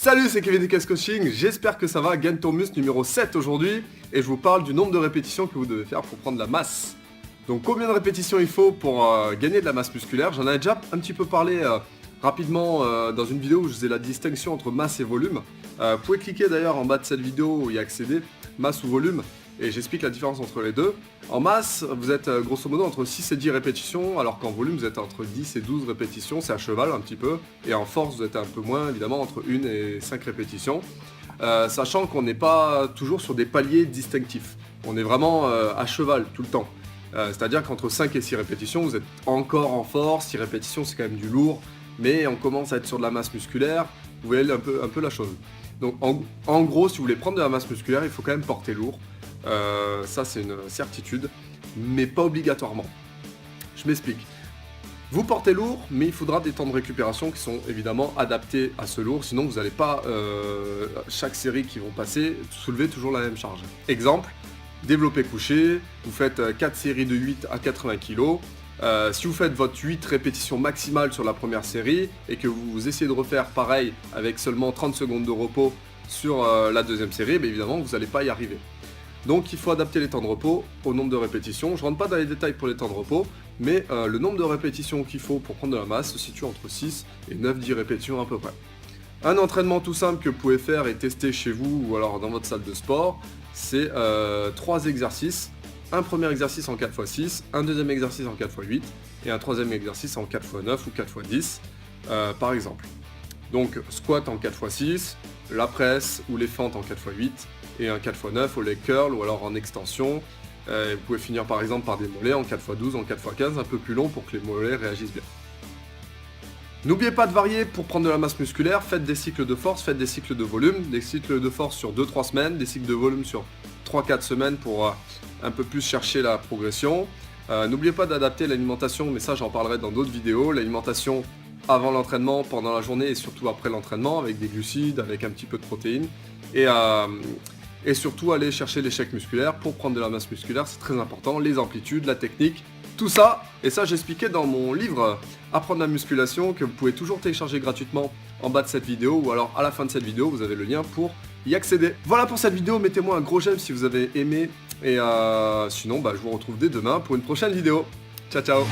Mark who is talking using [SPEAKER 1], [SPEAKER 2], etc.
[SPEAKER 1] Salut, c'est Kevin DKS Coaching, j'espère que ça va. Gagne ton muscle numéro 7 aujourd'hui et je vous parle du nombre de répétitions que vous devez faire pour prendre de la masse. Donc combien de répétitions il faut pour gagner de la masse musculaire? J'en avais déjà un petit peu parlé rapidement dans une vidéo où je faisais la distinction entre masse et volume. Vous pouvez cliquer d'ailleurs en bas de cette vidéo et y accéder, masse ou volume, et j'explique la différence entre les deux. En masse, vous êtes grosso modo entre 6 et 10 répétitions, alors qu'en volume, vous êtes entre 10 et 12 répétitions, c'est à cheval un petit peu, et en force, vous êtes un peu moins, évidemment, entre 1 et 5 répétitions, sachant qu'on n'est pas toujours sur des paliers distinctifs. On est vraiment à cheval tout le temps. C'est-à-dire qu'entre 5 et 6 répétitions, vous êtes encore en force, 6 répétitions, c'est quand même du lourd, mais on commence à être sur de la masse musculaire, vous voyez un peu la chose. Donc en gros, si vous voulez prendre de la masse musculaire, il faut quand même porter lourd. Ça c'est une certitude, mais pas obligatoirement. Je m'explique. Vous portez lourd, mais il faudra des temps de récupération qui sont évidemment adaptés à ce lourd, sinon vous n'allez pas, chaque série qui vont passer, soulever toujours la même charge. Exemple, développé couché, vous faites 4 séries de 8 à 80 kg. Si vous faites votre 8 répétitions maximales sur la première série et que vous essayez de refaire pareil avec seulement 30 secondes de repos sur la deuxième série, bien évidemment vous n'allez pas y arriver. Donc il faut adapter les temps de repos au nombre de répétitions. Je ne rentre pas dans les détails pour les temps de repos, mais le nombre de répétitions qu'il faut pour prendre de la masse se situe entre 6 et 9-10 répétitions à peu près. Un entraînement tout simple que vous pouvez faire et tester chez vous ou alors dans votre salle de sport, c'est 3 exercices. Un premier exercice en 4x6, un deuxième exercice en 4x8 et un troisième exercice en 4x9 ou 4x10 par exemple. Donc squat en 4x6, la presse ou les fentes en 4x8 et un 4x9 au leg curl ou alors en extension. Vous pouvez finir par exemple par des mollets en 4x12, en 4x15, un peu plus long pour que les mollets réagissent bien. N'oubliez pas de varier pour prendre de la masse musculaire, faites des cycles de force, faites des cycles de volume, des cycles de force sur 2-3 semaines, des cycles de volume sur 3-4 semaines pour un peu plus chercher la progression. N'oubliez pas d'adapter l'alimentation, mais ça j'en parlerai dans d'autres vidéos, l'alimentation avant l'entraînement, pendant la journée et surtout après l'entraînement, avec des glucides, avec un petit peu de protéines. Et surtout aller chercher l'échec musculaire pour prendre de la masse musculaire, c'est très important, les amplitudes, la technique, tout ça. Et ça j'expliquais dans mon livre Apprendre la musculation que vous pouvez toujours télécharger gratuitement en bas de cette vidéo ou alors à la fin de cette vidéo, vous avez le lien pour y accéder. Voilà pour cette vidéo, mettez-moi un gros j'aime si vous avez aimé et sinon je vous retrouve dès demain pour une prochaine vidéo. Ciao ciao.